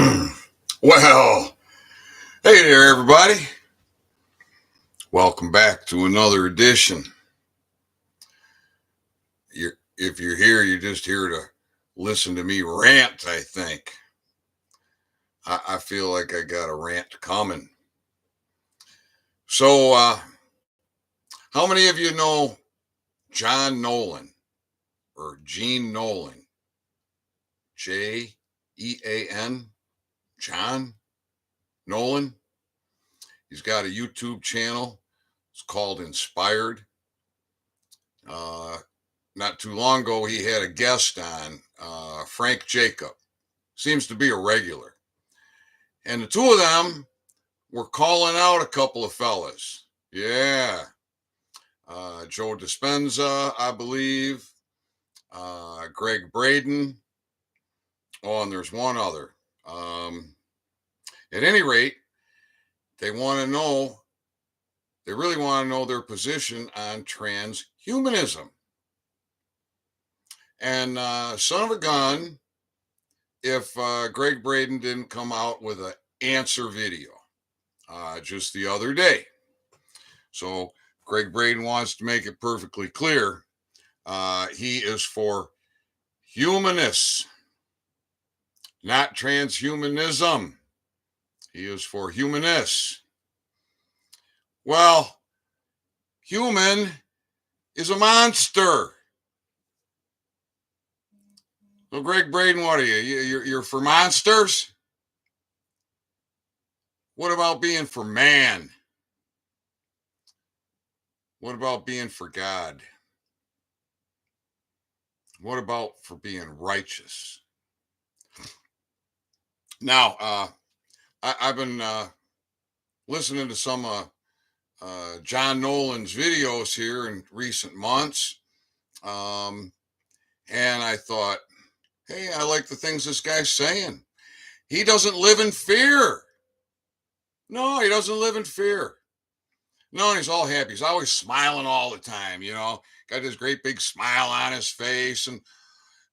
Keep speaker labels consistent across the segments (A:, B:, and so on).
A: Well, hey there, everybody. Welcome back to another edition. If you're here, you're just here to listen to me rant, I think. I feel like I got a rant coming. So, how many of you know John Nolan or Gene Nolan? Jean? John Nolan? He's got a YouTube channel. It's called Inspired. Not too long ago, he had a guest on, Frank Jacob. Seems to be a regular. And the two of them were calling out a couple of fellas. Yeah. Joe Dispenza, I believe. Greg Braden. Oh, and there's one other. At any rate, they really want to know their position on transhumanism. And son of a gun, if Greg Braden didn't come out with an answer video just the other day. So Greg Braden wants to make it perfectly clear. He is for humanists, not transhumanism. He is for humanists. Well, human is a monster. So Greg Braden, what are you? You're for monsters? What about being for man? What about being for God? What about for being righteous? Now, I've been listening to some John Nolan's videos here in recent months. And I thought, hey, I like the things this guy's saying. He doesn't live in fear. No, he doesn't live in fear. No, and he's all happy. He's always smiling all the time, got this great big smile on his face and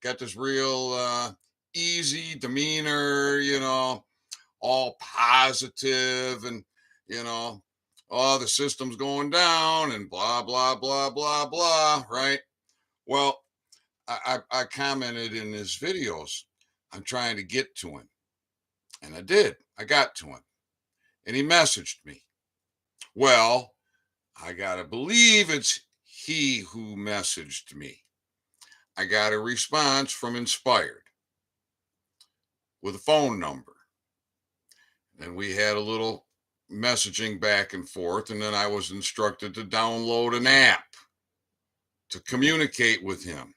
A: got this real easy demeanor, all positive and, oh, the system's going down and blah, blah, blah, blah, blah, right? Well, I commented in his videos, I'm trying to get to him. And I did. I got to him. And he messaged me. Well, I got to believe it's he who messaged me. I got a response from Inspired with a phone number. And we had a little messaging back and forth. And then I was instructed to download an app to communicate with him.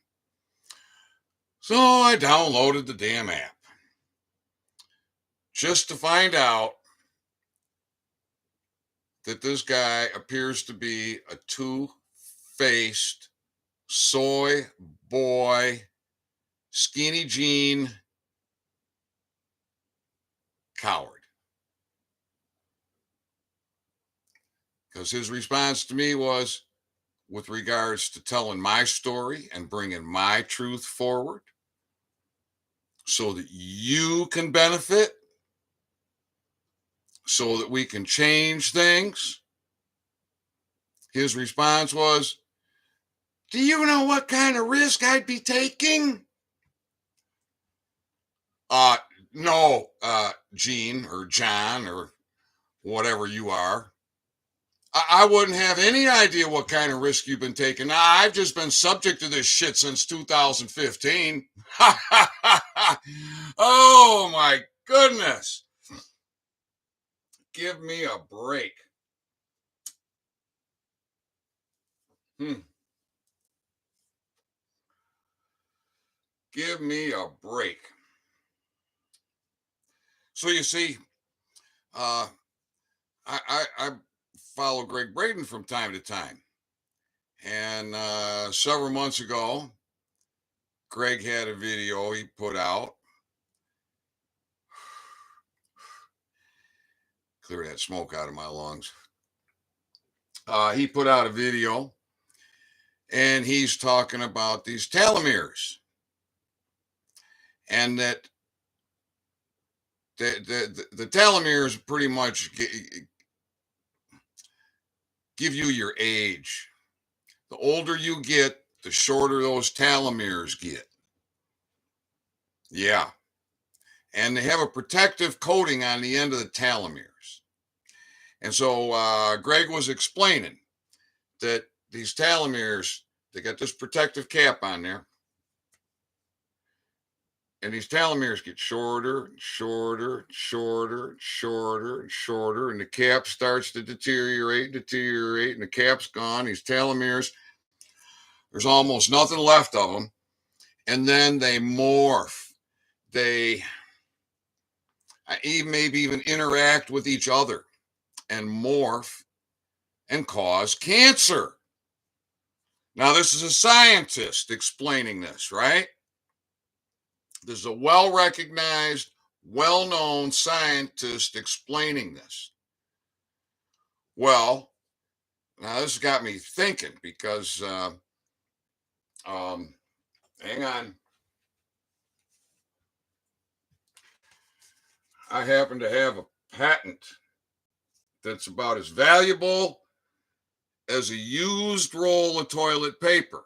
A: So I downloaded the damn app just to find out that this guy appears to be a two-faced soy boy, skinny jean coward. Because his response to me was, with regards to telling my story and bringing my truth forward so that you can benefit, so that we can change things. His response was, do you know what kind of risk I'd be taking? No, Gene or John or whatever you are. I wouldn't have any idea what kind of risk you've been taking. I've just been subject to this shit since 2015. Oh my goodness. Give me a break. Give me a break. So you see, I follow Greg Braden from time to time. And several months ago, Greg had a video he put out. Clear that smoke out of my lungs. He put out a video and he's talking about these telomeres and that the telomeres pretty much give you your age. The older you get, the shorter those telomeres get. Yeah. And they have a protective coating on the end of the telomeres. And so Greg was explaining that these telomeres, they got this protective cap on there. And these telomeres get shorter and shorter and shorter and shorter and shorter. And the cap starts to deteriorate, and the cap's gone. These telomeres, there's almost nothing left of them. And then they morph. They maybe even interact with each other and morph and cause cancer. Now, this is a scientist explaining this, right? This is a well-recognized, well-known scientist explaining this. Well, now this got me thinking because, hang on. I happen to have a patent that's about as valuable as a used roll of toilet paper.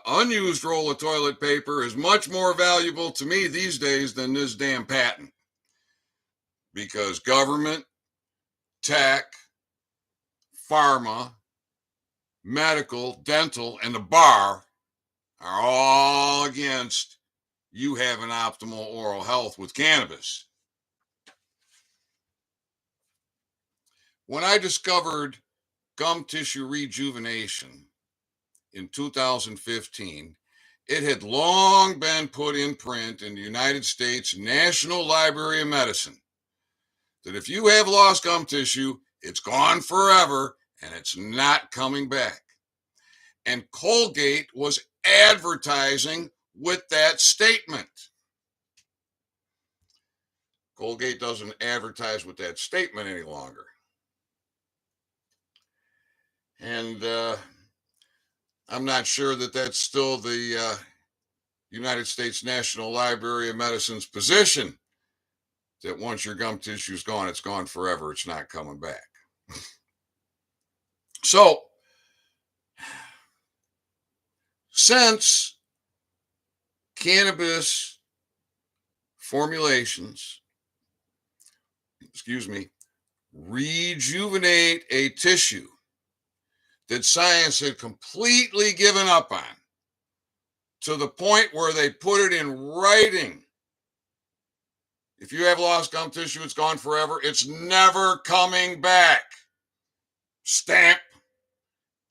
A: Unused roll of toilet paper is much more valuable to me these days than this damn patent. Because government, tech, pharma, medical, dental, and the bar are all against you having optimal oral health with cannabis. When I discovered gum tissue rejuvenation in 2015, it had long been put in print in the United States National Library of Medicine that if you have lost gum tissue, it's gone forever and it's not coming back. And Colgate was advertising with that statement. Colgate doesn't advertise with that statement any longer. And I'm not sure that that's still the United States National Library of Medicine's position, that once your gum tissue is gone, it's gone forever. It's not coming back. So, since cannabis formulations, rejuvenate a tissue that science had completely given up on, to the point where they put it in writing. If you have lost gum tissue, it's gone forever. It's never coming back. Stamp.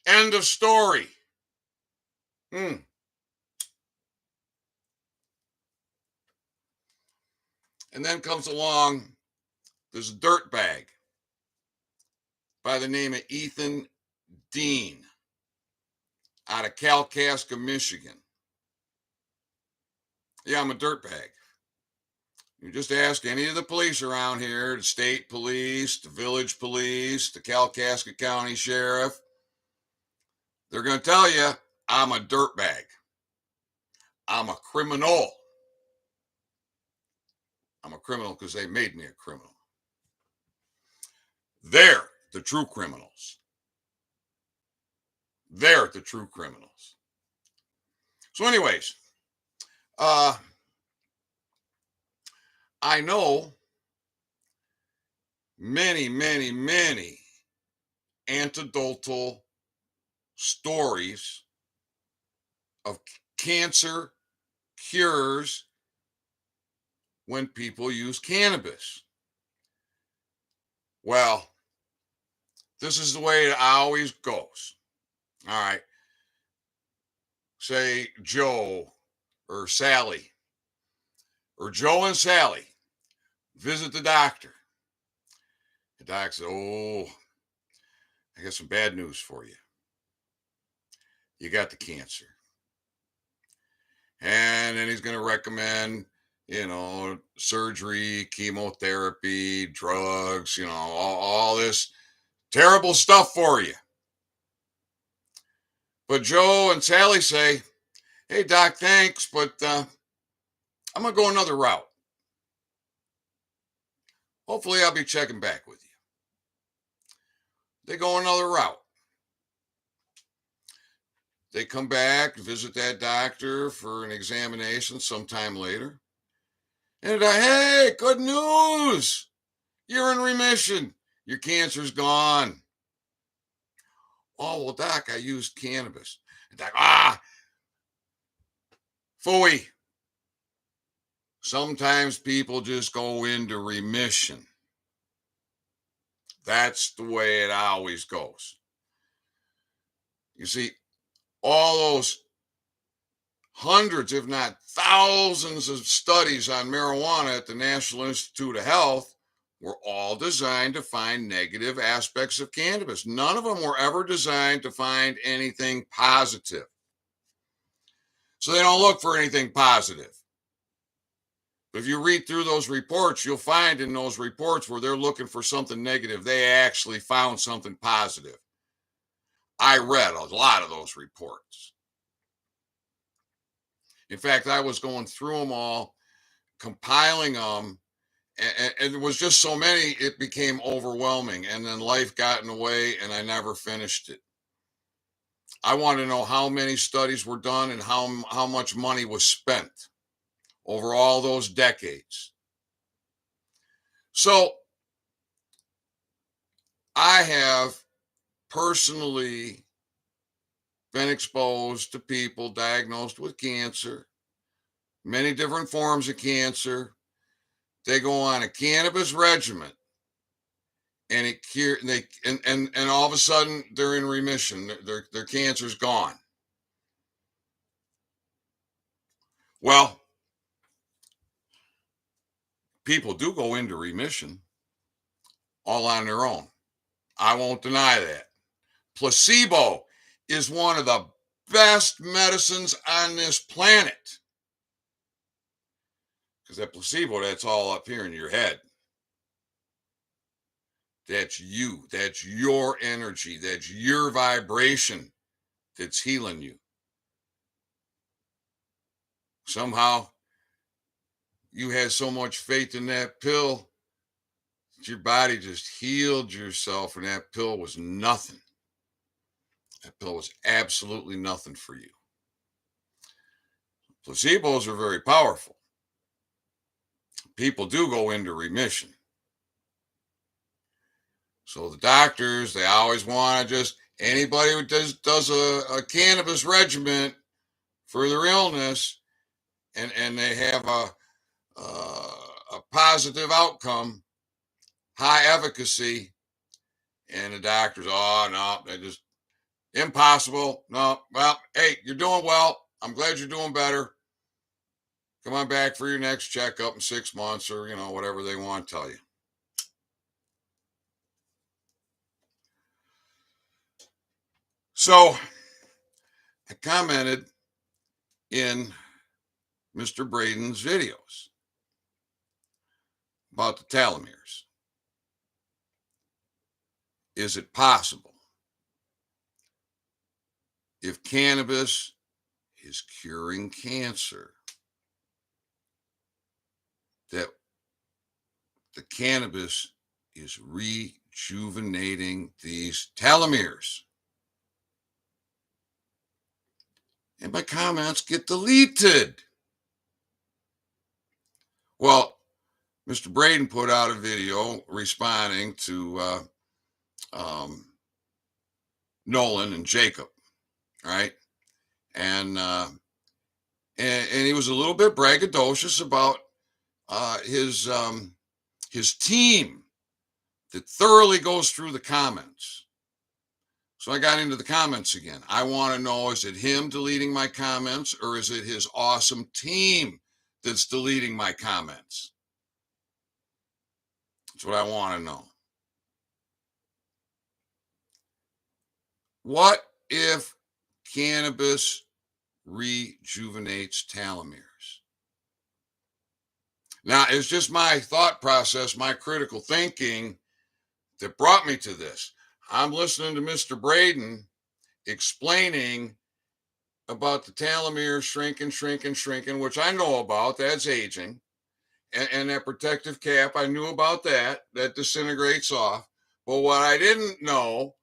A: End of story. And then comes along this dirtbag by the name of Ethan Dean out of Kalkaska, Michigan. Yeah, I'm a dirtbag. You just ask any of the police around here, the state police, the village police, the Kalkaska County Sheriff. They're going to tell you I'm a dirtbag. I'm a criminal. I'm a criminal because they made me a criminal. They're the true criminals. They're the true criminals. So anyways, I know many, many, many anecdotal stories of cancer cures when people use cannabis. Well, this is the way it always goes. All right. Say Joe or Sally, or Joe and Sally visit the doctor. The doc says, "Oh, I got some bad news for you. You got the cancer." And then he's going to recommend, surgery, chemotherapy, drugs, all this terrible stuff for you. But Joe and Sally say, "Hey, doc, thanks, but I'm going to go another route. Hopefully, I'll be checking back with you. They go another route. They come back, visit that doctor for an examination sometime later. And hey, good news. You're in remission. Your cancer's gone. Oh, well, doc, I used cannabis. And doc, phooey. Sometimes people just go into remission. That's the way it always goes. You see, all those hundreds, if not thousands of studies on marijuana at the National Institute of Health were all designed to find negative aspects of cannabis. None of them were ever designed to find anything positive. So they don't look for anything positive. But if you read through those reports, you'll find in those reports where they're looking for something negative, they actually found something positive. I read a lot of those reports. In fact, I was going through them all, compiling them, and there was just so many, it became overwhelming. And then life got in the way, and I never finished it. I want to know how many studies were done and how much money was spent over all those decades. So I have personally been exposed to people diagnosed with cancer, many different forms of cancer. They go on a cannabis regimen, and it cure they and all of a sudden they're in remission. Their cancer's gone. Well, people do go into remission all on their own. I won't deny that. Placebo is one of the best medicines on this planet. Because that placebo, that's all up here in your head. That's you. That's your energy. That's your vibration that's healing you. Somehow, you had so much faith in that pill that your body just healed yourself, and that pill was nothing. That pill was absolutely nothing for you. Placebos are very powerful. People do go into remission. So the doctors, they always want to just, anybody who does a cannabis regimen for their illness, and they have a positive outcome, high efficacy, and the doctors, oh, no, they just, impossible. No, well, hey, you're doing well. I'm glad you're doing better. Come on back for your next checkup in 6 months, or, whatever they want to tell you. So I commented in Mr. Braden's videos about the telomeres. Is it possible, if cannabis is curing cancer, that the cannabis is rejuvenating these telomeres? And my comments get deleted. Well, Mr. Braden put out a video responding to Nolan and Jacob, right? And he was a little bit braggadocious about his team that thoroughly goes through the comments. So I got into the comments again. I want to know, is it him deleting my comments, or is it his awesome team that's deleting my comments? That's what I want to know. What if cannabis rejuvenates telomeres? Now, it's just my thought process, my critical thinking that brought me to this. I'm listening to Mr. Braden explaining about the telomeres shrinking, which I know about. That's aging. And that protective cap, I knew about that. That disintegrates off. But what I didn't know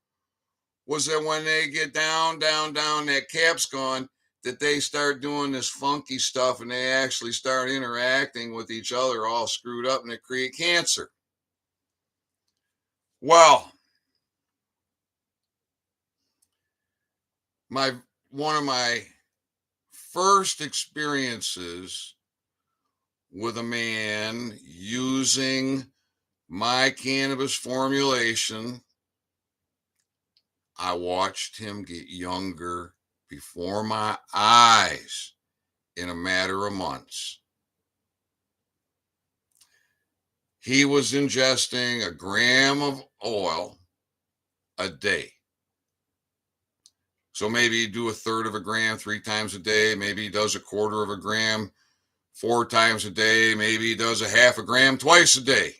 A: was that when they get down, that cap's gone, that they start doing this funky stuff and they actually start interacting with each other all screwed up and they create cancer. Well, one of my first experiences with a man using my cannabis formulation, I watched him get younger before my eyes in a matter of months. He was ingesting a gram of oil a day. So maybe he do a third of a gram 3 times a day. Maybe he does a quarter of a gram 4 times a day. Maybe he does a half a gram twice a day.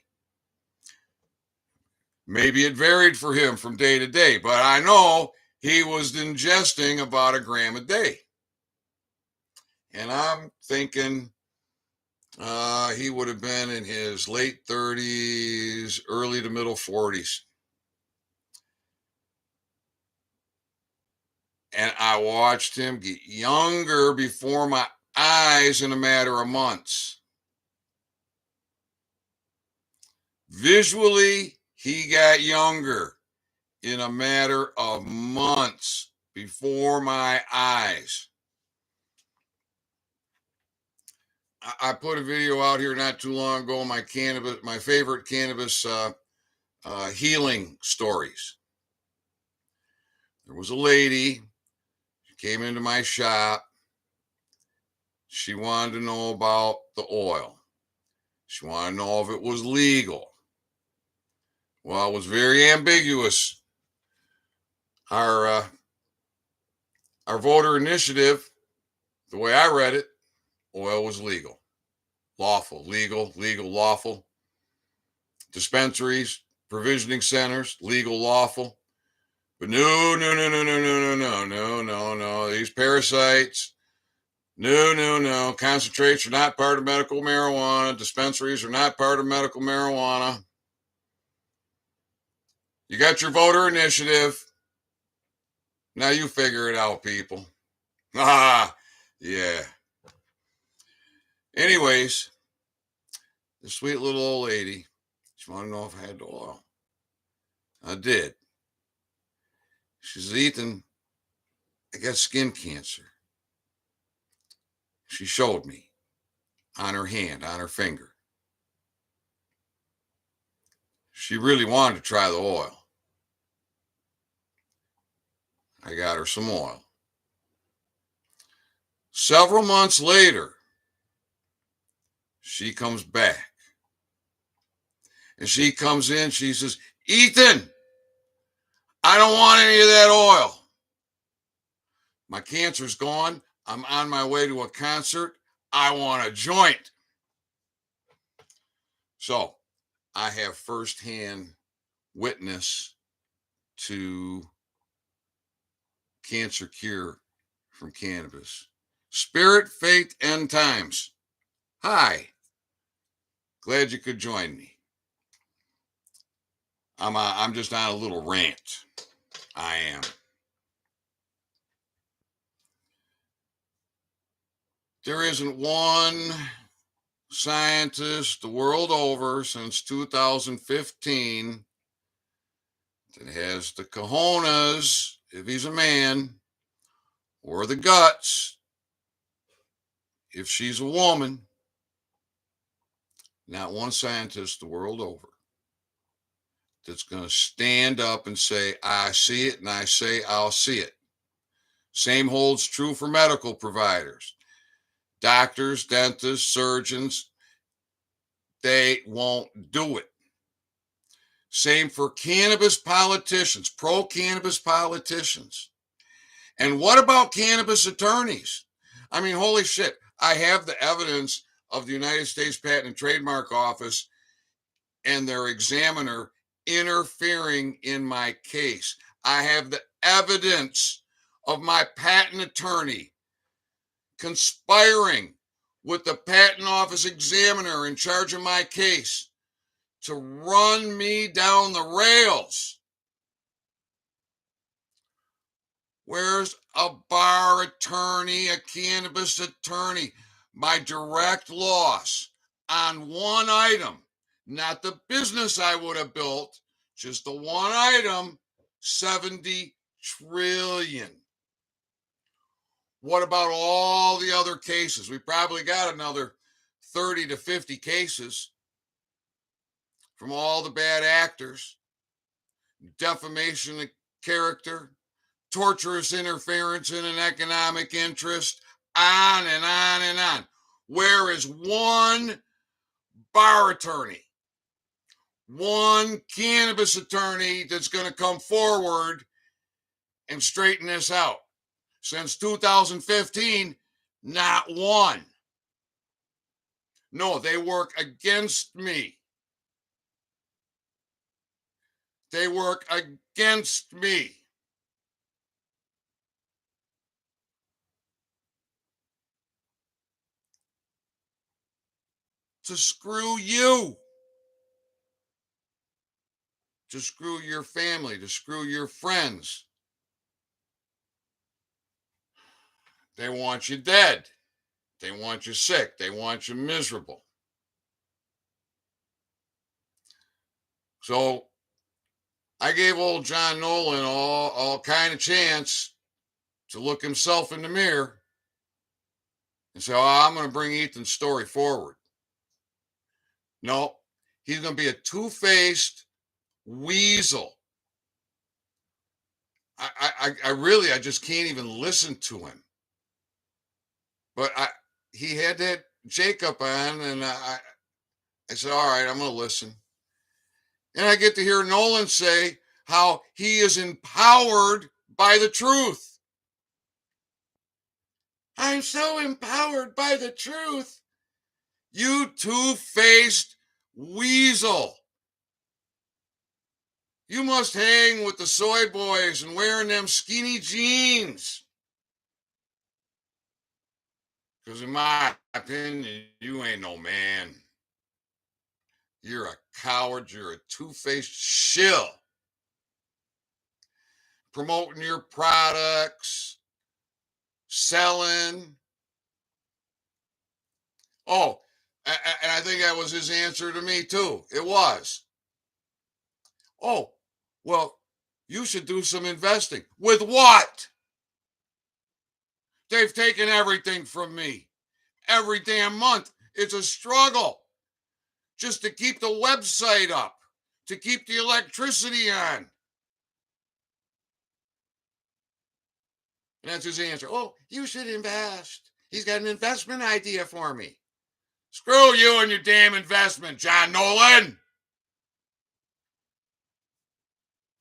A: Maybe it varied for him from day to day, but I know he was ingesting about a gram a day. And I'm thinking he would have been in his late 30s, early to middle 40s. And I watched him get younger before my eyes in a matter of months. Visually, he got younger in a matter of months before my eyes. I put a video out here not too long ago, my favorite cannabis healing stories. There was a lady, she came into my shop. She wanted to know about the oil. She wanted to know if it was legal. Well, it was very ambiguous. Our voter initiative, the way I read it, oil was legal, lawful, legal, lawful. Dispensaries, provisioning centers, legal, lawful. But no. These parasites, no. Concentrates are not part of medical marijuana. Dispensaries are not part of medical marijuana. You got your voter initiative. Now you figure it out, people. Ah, yeah. Anyways, the sweet little old lady, she wanted to know if I had the oil. I did. She says, Ethan, I got skin cancer. She showed me on her hand, on her finger. She really wanted to try the oil. I got her some oil. Several months later, she comes back. And she comes in, she says, Ethan, I don't want any of that oil. My cancer's gone. I'm on my way to a concert. I want a joint. So I have firsthand witness to cancer cure from cannabis. Spirit, faith, end times. Hi. Glad you could join me. I'm just on a little rant. I am. There isn't one scientist the world over since 2015 that has the cojones, if he's a man, or the guts, if she's a woman. Not one scientist the world over that's going to stand up and say, I see it, and I say I'll see it. Same holds true for medical providers. Doctors, dentists, surgeons, they won't do it. Same for cannabis politicians, pro-cannabis politicians. And what about cannabis attorneys? I mean, holy shit. I have the evidence of the United States Patent and Trademark Office and their examiner interfering in my case. I have the evidence of my patent attorney conspiring with the patent office examiner in charge of my case to run me down the rails. Where's a bar attorney, a cannabis attorney? My direct loss on one item, not the business I would have built, just the one item, 70 trillion. What about all the other cases? We probably got another 30 to 50 cases from all the bad actors, defamation of character, torturous interference in an economic interest, on and on and on. Where is one bar attorney, one cannabis attorney that's going to come forward and straighten this out? Since 2015, not one. No, they work against me. They work against me. To screw you. To screw your family, to screw your friends. They want you dead. They want you sick. They want you miserable. So I gave old John Nolan all kind of chance to look himself in the mirror and say, oh, I'm going to bring Ethan's story forward. No, he's going to be a two-faced weasel. I just can't even listen to him. But he had that Jacob on, and I said, all right, I'm going to listen. And I get to hear Nolan say how he is empowered by the truth. I'm so empowered by the truth. You two-faced weasel. You must hang with the soy boys and wearing them skinny jeans. Because in my opinion, you ain't no man. You're a coward. You're a two-faced shill. Promoting your products, selling. Oh, and I think that was his answer to me too. It was. Oh, well, you should do some investing. With what? They've taken everything from me. Every damn month. It's a struggle just to keep the website up, to keep the electricity on. And that's his answer. Oh, you should invest. He's got an investment idea for me. Screw you and your damn investment, John Nolan.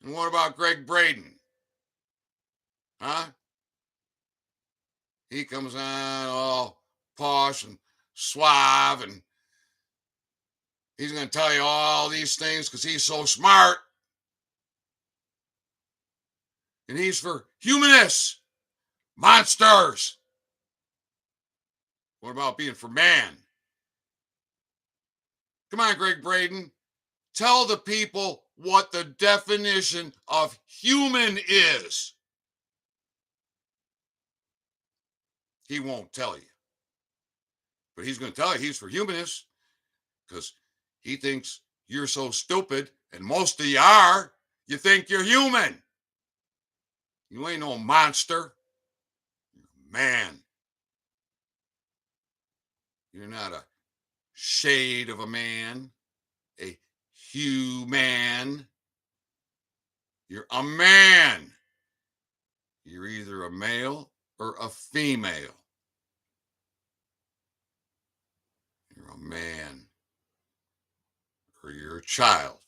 A: And what about Greg Braden? Huh? He comes on all posh and suave, and he's going to tell you all these things because he's so smart. And he's for humanists, monsters. What about being for man? Come on, Greg Braden. Tell the people what the definition of human is. He won't tell you. But he's going to tell you he's for humanists because he thinks you're so stupid, and most of you are, you think you're human. You ain't no monster. You're a man. You're not a shade of a man, a human. You're a man. You're either a male or a female. You're a man or you're a child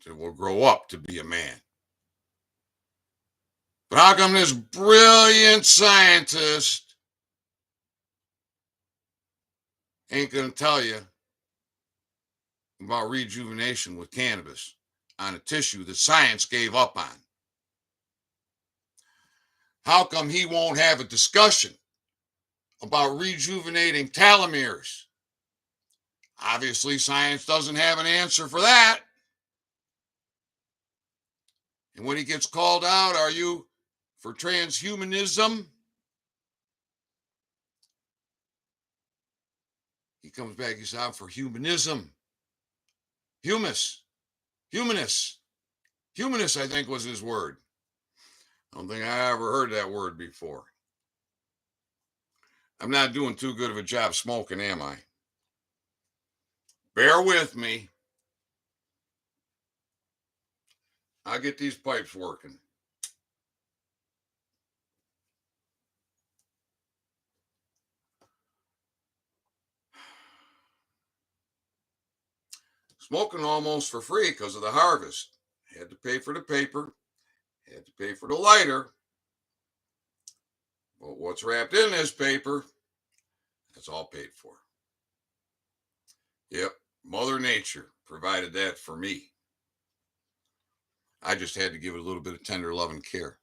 A: that will grow up to be a man. But how come this brilliant scientist ain't going to tell you about rejuvenation with cannabis on a tissue that science gave up on? How come he won't have a discussion about rejuvenating telomeres. Obviously, science doesn't have an answer for that. And when he gets called out, are you for transhumanism? He comes back, he says, I'm for humanism. Humus. Humanist. Humanist, I think, was his word. I don't think I ever heard that word before. I'm not doing too good of a job smoking, am I? Bear with me. I'll get these pipes working. Smoking almost for free because of the harvest. Had to pay for the paper, had to pay for the lighter. But what's wrapped in this paper, that's all paid for. Yep, Mother Nature provided that for me. I just had to give it a little bit of tender love and care.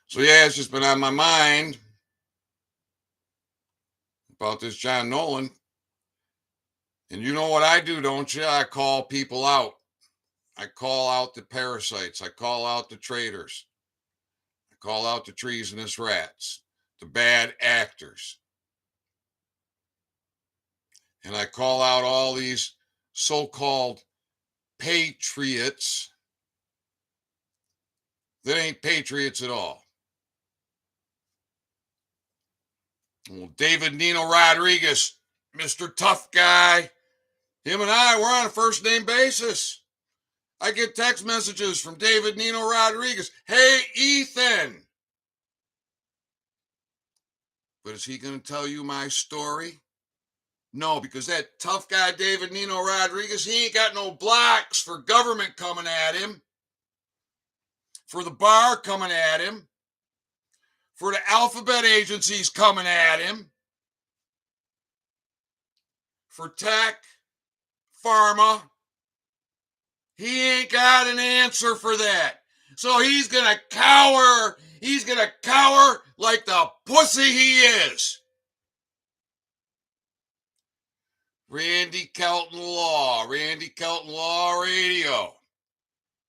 A: So yeah, it's just been on my mind about this John Nolan. And you know what I do, don't you? I call people out. I call out the parasites. I call out the traitors. I call out the treasonous rats, the bad actors. And I call out all these so-called patriots that ain't patriots at all. Well, David Nino Rodriguez, Mr. Tough Guy, him and I, we're on a first name basis. I get text messages from David Nino Rodriguez. Hey, Ethan. But is he going to tell you my story? No, because that tough guy, David Nino Rodriguez, he ain't got no blocks for government coming at him, for the bar coming at him, for the alphabet agencies coming at him, for tech, pharma. He ain't got an answer for that. So he's going to cower. He's going to cower like the pussy he is. Randy Kelton Law Radio.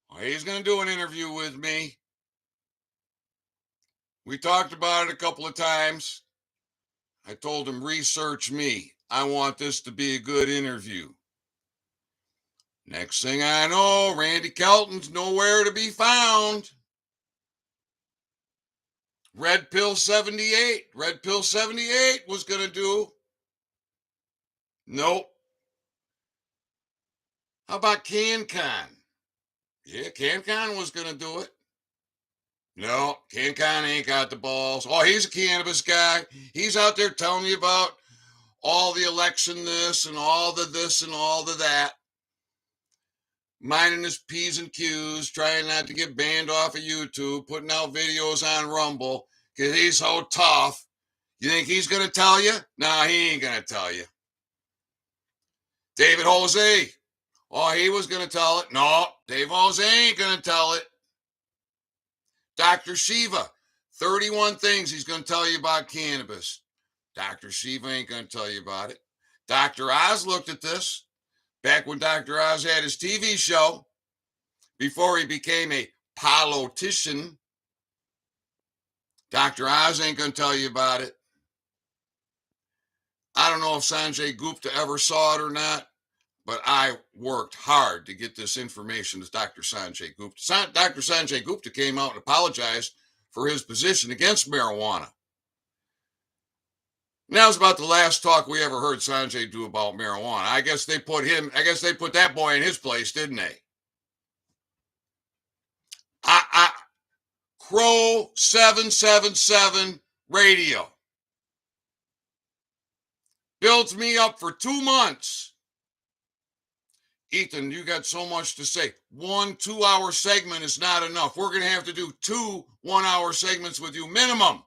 A: Well, he's going to do an interview with me. We talked about it a couple of times. I told him, research me. I want this to be a good interview. Next thing I know, Randy Kelton's nowhere to be found. Red Pill 78. Red Pill 78 was going to do. Nope. How about CanCon? Yeah, CanCon was going to do it. No, CanCon ain't got the balls. Oh, he's a cannabis guy. He's out there telling you about all the election this and all the this and all the that. Minding his P's and Q's, trying not to get banned off of YouTube, putting out videos on Rumble because he's so tough. You think he's going to tell you? Nah, he ain't going to tell you. David Jose. Oh, he was going to tell it. No, Dave Jose ain't going to tell it. Dr. Shiva, 31 things he's going to tell you about cannabis. Dr. Shiva ain't going to tell you about it. Dr. Oz looked at this back when Dr. Oz had his TV show before he became a politician. Dr. Oz ain't going to tell you about it. I don't know if Sanjay Gupta ever saw it or not, but I worked hard to get this information to Dr. Sanjay Gupta. Dr. Sanjay Gupta came out and apologized for his position against marijuana. And that was about the last talk we ever heard Sanjay do about marijuana. I guess they put that boy in his place, didn't they? Crow 777 Radio builds me up for 2 months. Ethan, you got so much to say. 1 2-hour segment is not enough. We're going to have to do 2 1-hour segments with you minimum.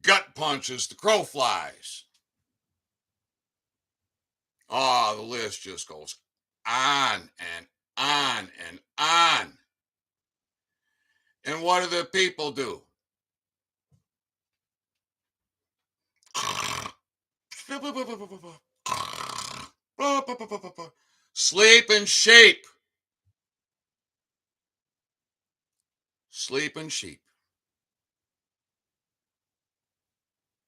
A: Gut punches, the crow flies. The list just goes on and on and on. And what do the people do? Sleep and sheep. Sleep and sheep.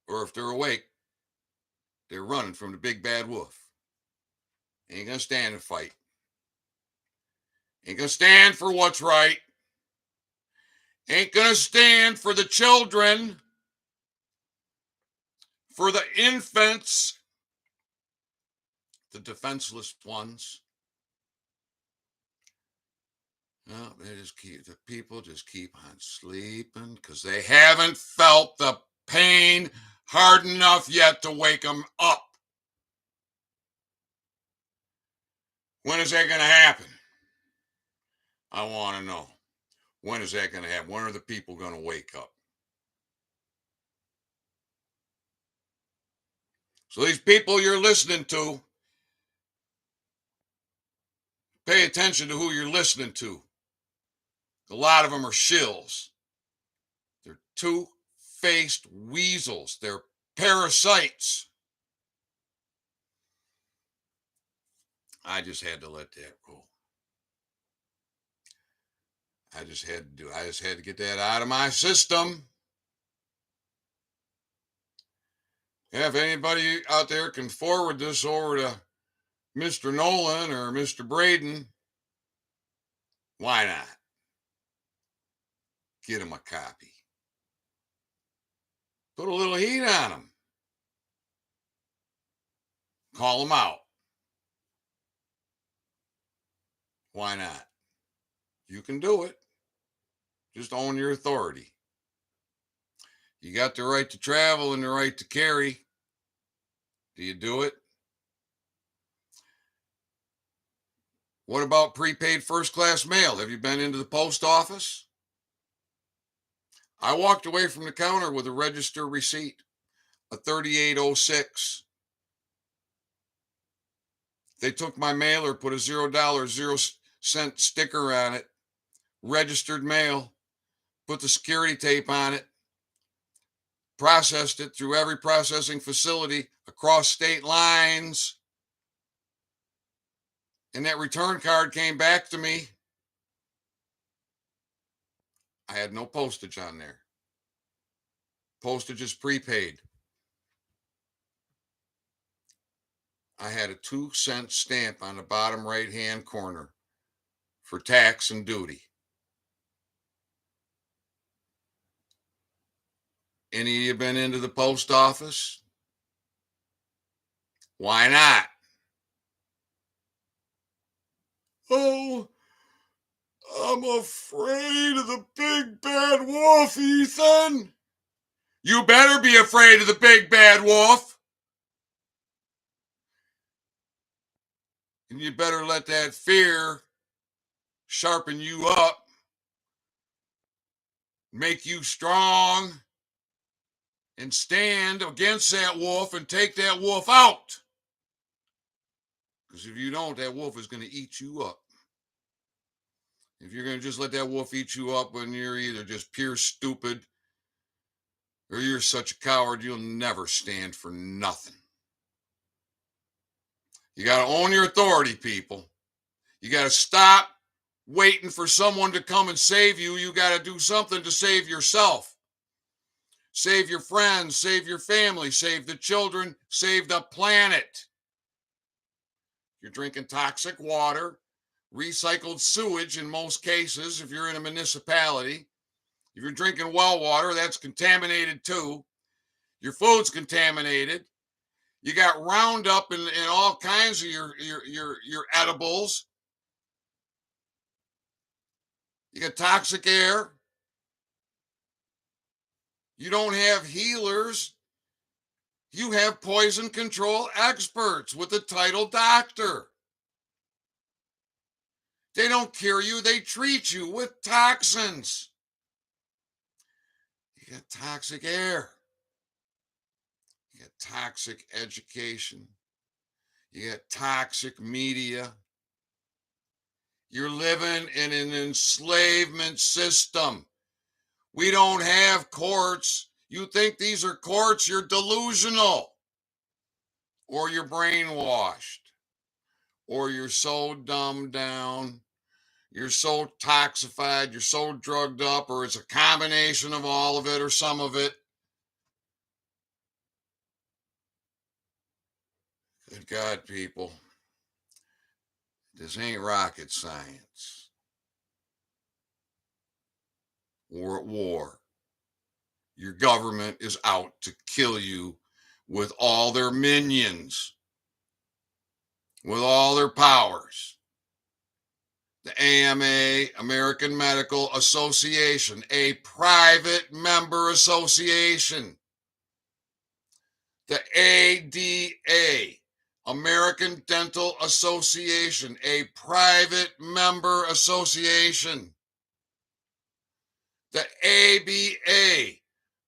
A: Or if they're awake, they're running from the big bad wolf. Ain't gonna stand and fight. Ain't gonna stand for what's right. Ain't gonna stand for the children, for the infants, the defenseless ones. No, the people just keep on sleeping because they haven't felt the pain hard enough yet to wake them up. When is that going to happen? I want to know. When is that going to happen? When are the people going to wake up? So these people you're listening to, pay attention to who you're listening to. A lot of them are shills. They're two-faced weasels. They're parasites. I just had to let that roll. I just had to get that out of my system. Yeah, if anybody out there can forward this over to Mr. Nolan or Mr. Braden, why not? Get him a copy. Put a little heat on him. Call him out. Why not? You can do it. Just own your authority. You got the right to travel and the right to carry. Do you do it? What about prepaid first class mail? Have you been into the post office? I walked away from the counter with a register receipt, a 3806. They took my mailer, put a $0, 0 cent sticker on it, registered mail, put the security tape on it, processed it through every processing facility across state lines. And that return card came back to me. I had no postage on there. Postage is prepaid. I had a 2 cent stamp on the bottom right-hand corner for tax and duty. Any of you been into the post office? Why not? Oh, I'm afraid of the big bad wolf, Ethan. You better be afraid of the big bad wolf. And you better let that fear sharpen you up, make you strong, and stand against that wolf and take that wolf out. Because if you don't, that wolf is going to eat you up. If you're going to just let that wolf eat you up when you're either just pure stupid or you're such a coward, you'll never stand for nothing. You got to own your authority, people. You got to stop waiting for someone to come and save you. You got to do something to save yourself. Save your friends, save your family, save the children, save the planet. You're drinking toxic water, recycled sewage in most cases if you're in a municipality. If you're drinking well water, that's contaminated too. Your food's contaminated. You got Roundup in all kinds of your edibles. You got toxic air. You don't have healers. You have poison control experts with the title doctor. They don't cure you, they treat you with toxins. You got toxic air. You got toxic education. You got toxic media. You're living in an enslavement system. We don't have courts. You think these are courts? You're delusional. Or you're brainwashed. Or you're so dumbed down. You're so toxified. You're so drugged up. Or it's a combination of all of it or some of it. Good God, people. This ain't rocket science. We're at war. Your government is out to kill you with all their minions, with all their powers. The AMA, American Medical Association, a private member association. The ADA, American Dental Association, a private member association. The ABA,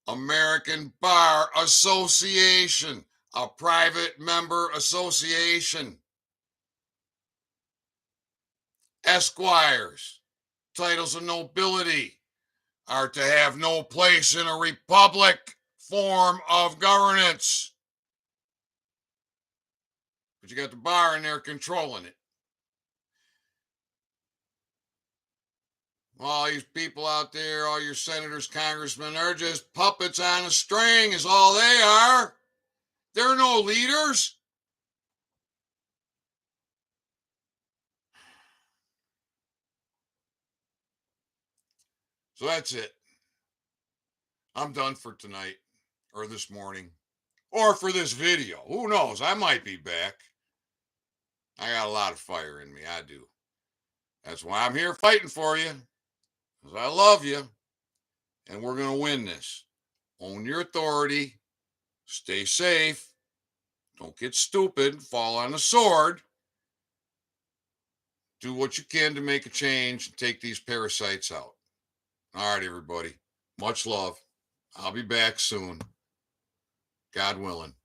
A: American Bar Association, a private member association. Esquires, titles of nobility, are to have no place in a republic form of governance. But you got the bar in there controlling it. All these people out there, all your senators, congressmen, are just puppets on a string is all they are. They're no leaders. So that's it. I'm done for tonight or this morning or for this video. Who knows? I might be back. I got a lot of fire in me. I do. That's why I'm here fighting for you. Because I love you. And we're going to win this. Own your authority. Stay safe. Don't get stupid. Fall on the sword. Do what you can to make a change and take these parasites out. All right, everybody. Much love. I'll be back soon. God willing.